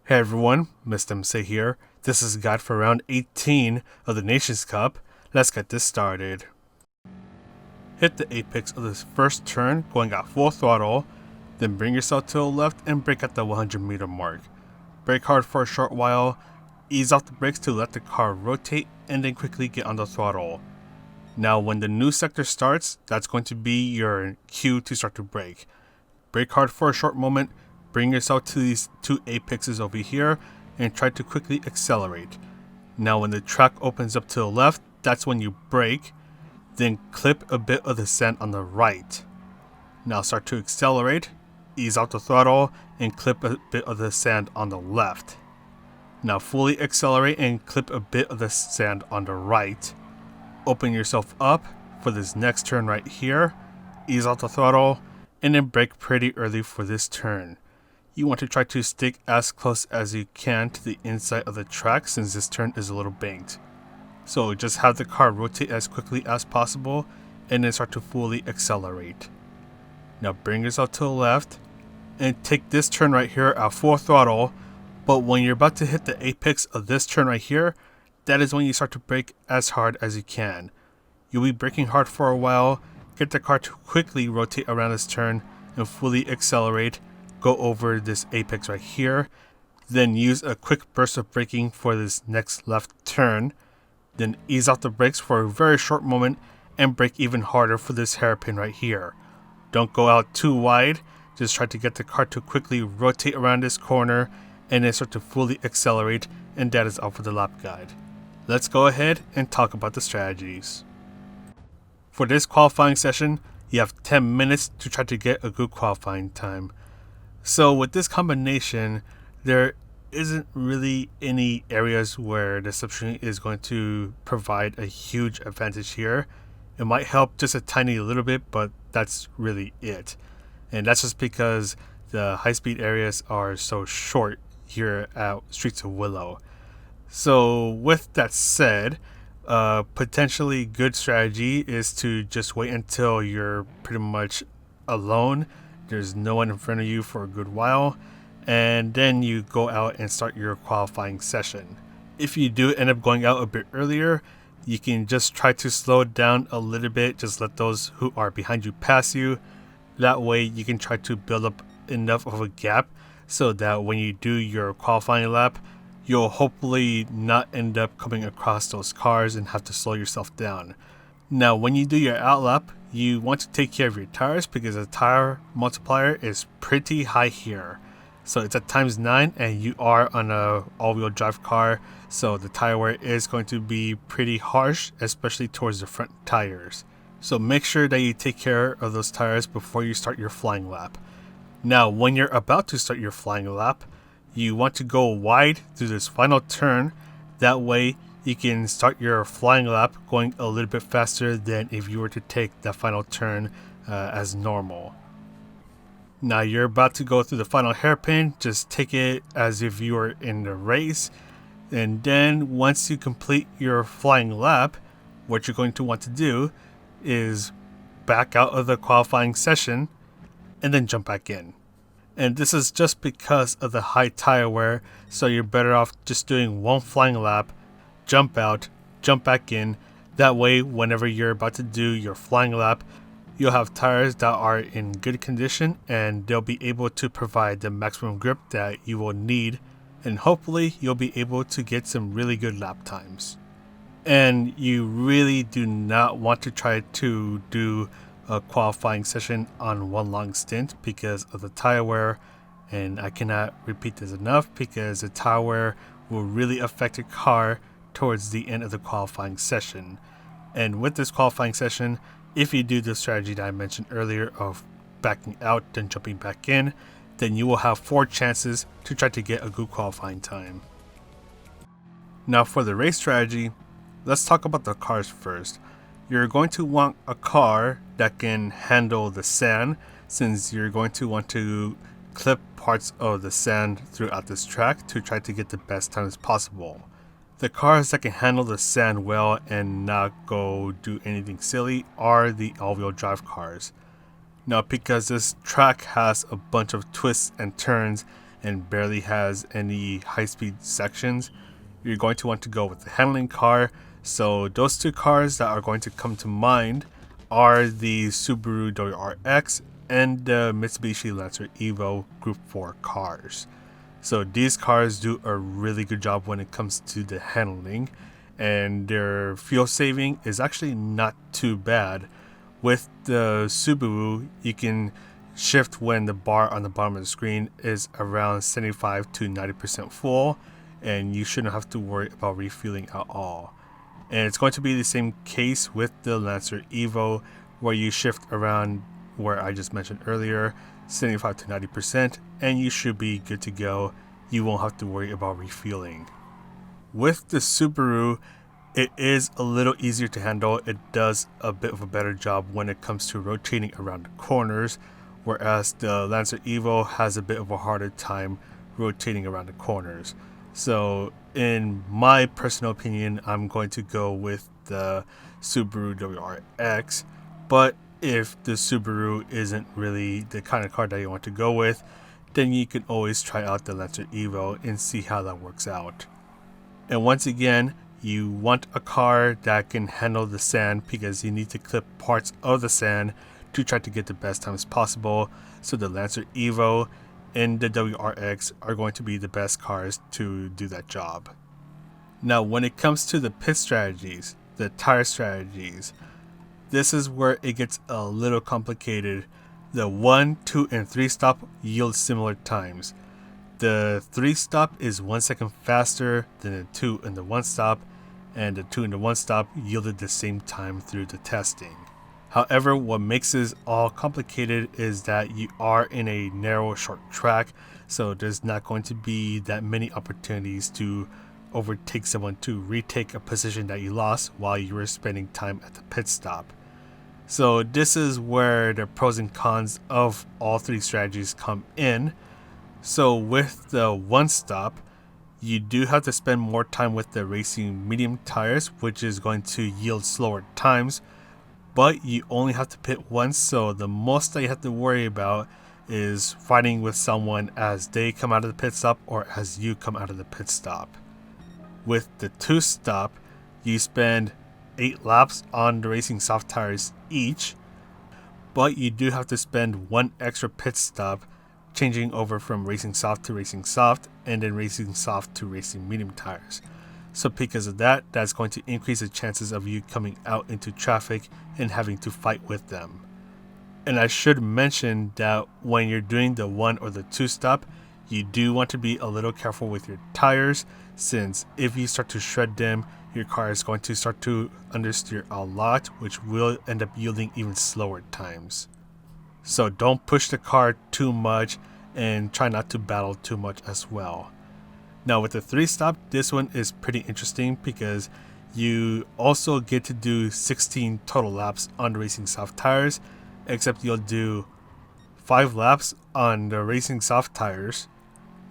Hey everyone, Mr. here. This is a guide for round 18 of the Nations Cup. Let's get this started. Hit the apex of this first turn going at full throttle, then bring yourself to the left and brake at the 100 meter mark. Brake hard for a short while, ease off the brakes to let the car rotate, and then quickly get on the throttle. Now when the new sector starts, that's going to be your cue to start to brake. Brake hard for a short moment, bring yourself to these two apexes over here, and try to quickly accelerate. Now when the track opens up to the left, that's when you brake, then clip a bit of the sand on the right. Now start to accelerate, ease out the throttle, and clip a bit of the sand on the left. Now fully accelerate and clip a bit of the sand on the right. Open yourself up for this next turn right here, ease out the throttle, and then brake pretty early for this turn. You want to try to stick as close as you can to the inside of the track since this turn is a little banked. So just have the car rotate as quickly as possible and then start to fully accelerate. Now bring yourself to the left and take this turn right here at full throttle, but when you're about to hit the apex of this turn right here, that is when you start to brake as hard as you can. You'll be braking hard for a while, get the car to quickly rotate around this turn and fully accelerate, go over this apex right here, then use a quick burst of braking for this next left turn, then ease off the brakes for a very short moment and brake even harder for this hairpin right here. Don't go out too wide, just try to get the car to quickly rotate around this corner and then start to fully accelerate, and that is all for the lap guide. Let's go ahead and talk about the strategies. For this qualifying session, you have 10 minutes to try to get a good qualifying time. So with this combination, there isn't really any areas where the substitution is going to provide a huge advantage here. It might help just a tiny little bit, but that's really it. And that's just because the high-speed areas are so short here at Streets of Willow. So with that said, potentially good strategy is to just wait until you're pretty much alone. There's no one in front of you for a good while, and then you go out and start your qualifying session. If you do end up going out a bit earlier, you can just try to slow it down a little bit, just let those who are behind you pass you. That way you can try to build up enough of a gap so that when you do your qualifying lap, you'll hopefully not end up coming across those cars and have to slow yourself down. Now when you do your out lap, you want to take care of your tires because the tire multiplier is pretty high here. So it's at ×9 and you are on a all-wheel drive car, so the tire wear is going to be pretty harsh, especially towards the front tires. So make sure that you take care of those tires before you start your flying lap. Now when you're about to start your flying lap, you want to go wide through this final turn. That way you can start your flying lap going a little bit faster than if you were to take that final turn as normal. Now you're about to go through the final hairpin, just take it as if you were in the race. And then once you complete your flying lap, what you're going to want to do is back out of the qualifying session and then jump back in. And this is just because of the high tire wear, so you're better off just doing one flying lap, jump out, jump back in. That way, whenever you're about to do your flying lap, you'll have tires that are in good condition and they'll be able to provide the maximum grip that you will need, and hopefully you'll be able to get some really good lap times. And you really do not want to try to do a qualifying session on one long stint because of the tire wear, and I cannot repeat this enough because the tire wear will really affect your car towards the end of the qualifying session. And with this qualifying session, if you do the strategy that I mentioned earlier of backing out then jumping back in, then you will have 4 chances to try to get a good qualifying time. Now for the race strategy, let's talk about the cars first. You're going to want a car that can handle the sand, since you're going to want to clip parts of the sand throughout this track to try to get the best times possible. The cars that can handle the sand well and not go do anything silly are the all-wheel drive cars. Now, because this track has a bunch of twists and turns and barely has any high-speed sections, you're going to want to go with the handling car. So those two cars that are going to come to mind are the Subaru WRX and the Mitsubushi Lancer Evo Group 4 cars. So these cars do a really good job when it comes to the handling, and their fuel saving is actually not too bad. With the Subaru, you can shift when the bar on the bottom of the screen is around 75 to 90% full, and you shouldn't have to worry about refueling at all. And it's going to be the same case with the Lancer Evo, where you shift around where I just mentioned earlier, 75 to 90%, and you should be good to go. You won't have to worry about refueling. With the Subaru, it is a little easier to handle. It does a bit of a better job when it comes to rotating around the corners, whereas the Lancer Evo has a bit of a harder time rotating around the corners. So in my personal opinion, I'm going to go with the Subaru WRX, but if the Subaru isn't really the kind of car that you want to go with, then you can always try out the Lancer Evo and see how that works out. And once again, you want a car that can handle the sand, because you need to clip parts of the sand to try to get the best times possible. So the Lancer Evo and the WRX are going to be the best cars to do that job. Now, when it comes to the pit strategies, the tire strategies, this is where it gets a little complicated. The 1, 2, and 3 stop yield similar times. The 3 stop is 1 second faster than the 2 and the 1 stop, and the 2 and the 1 stop yielded the same time through the testing. However, what makes this all complicated is that you are in a narrow, short track, so there's not going to be that many opportunities to overtake someone to retake a position that you lost while you were spending time at the pit stop. So this is where the pros and cons of all three strategies come in. So with the 1 stop, you do have to spend more time with the racing medium tires, which is going to yield slower times, but you only have to pit once, so the most that you have to worry about is fighting with someone as they come out of the pit stop or as you come out of the pit stop. With the 2 stop, you spend 8 laps on the racing soft tires each, but you do have to spend 1 extra pit stop changing over from racing soft to racing soft, and then racing soft to racing medium tires. So because of that, that's going to increase the chances of you coming out into traffic and having to fight with them. And I should mention that when you're doing the 1 or the 2 stop, you do want to be a little careful with your tires, since if you start to shred them, your car is going to start to understeer a lot, which will end up yielding even slower times. So don't push the car too much, and try not to battle too much as well. Now with the 3 stop, this one is pretty interesting because you also get to do 16 total laps on the racing soft tires, except you'll do 5 laps on the racing soft tires,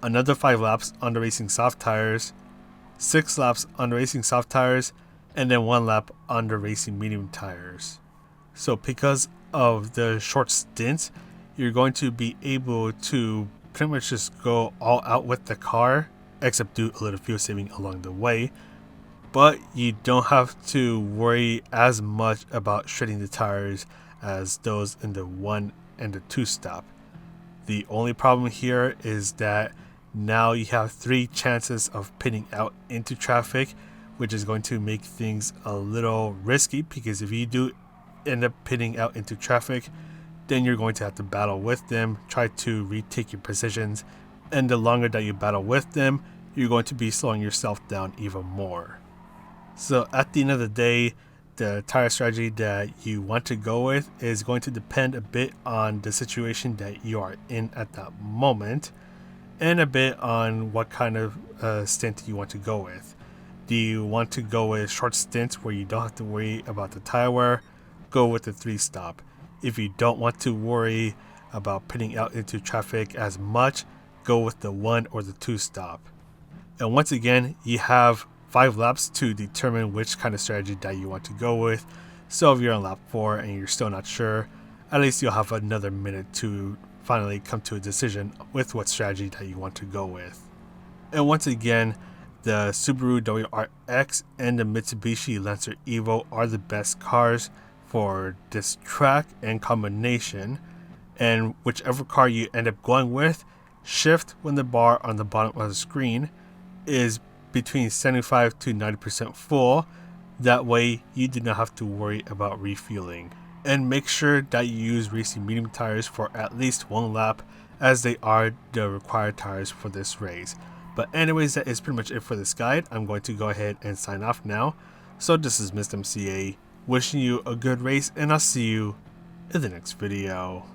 another 5 laps on the racing soft tires, 6 laps on the racing soft tires, and then 1 lap on the racing medium tires. So because of the short stints, you're going to be able to pretty much just go all out with the car, except do a little fuel saving along the way. But you don't have to worry as much about shredding the tires as those in the 1 and the 2 stop. The only problem here is that now you have 3 chances of pitting out into traffic, which is going to make things a little risky, because if you do end up pitting out into traffic, then you're going to have to battle with them, try to retake your positions, and the longer that you battle with them, you're going to be slowing yourself down even more. So at the end of the day, the tire strategy that you want to go with is going to depend a bit on the situation that you are in at that moment, and a bit on what kind of stint you want to go with. Do you want to go with short stints where you don't have to worry about the tire wear? Go with the 3 stop. If you don't want to worry about pitting out into traffic as much, go with the 1 or the 2 stop. And once again, you have 5 laps to determine which kind of strategy that you want to go with. So if you're on lap 4 and you're still not sure, at least you'll have another minute to finally come to a decision with what strategy that you want to go with. And once again, the Subaru WRX and the Mitsubushi Lancer Evo are the best cars for this track and combination, and whichever car you end up going with, shift when the bar on the bottom of the screen is between 75 to 90% full. That way you do not have to worry about refueling. And make sure that you use racing medium tires for at least one lap, as they are the required tires for this race. But anyways, that is pretty much it for this guide. I'm going to go ahead and sign off now. So this is Mr. MCA, wishing you a good race, and I'll see you in the next video.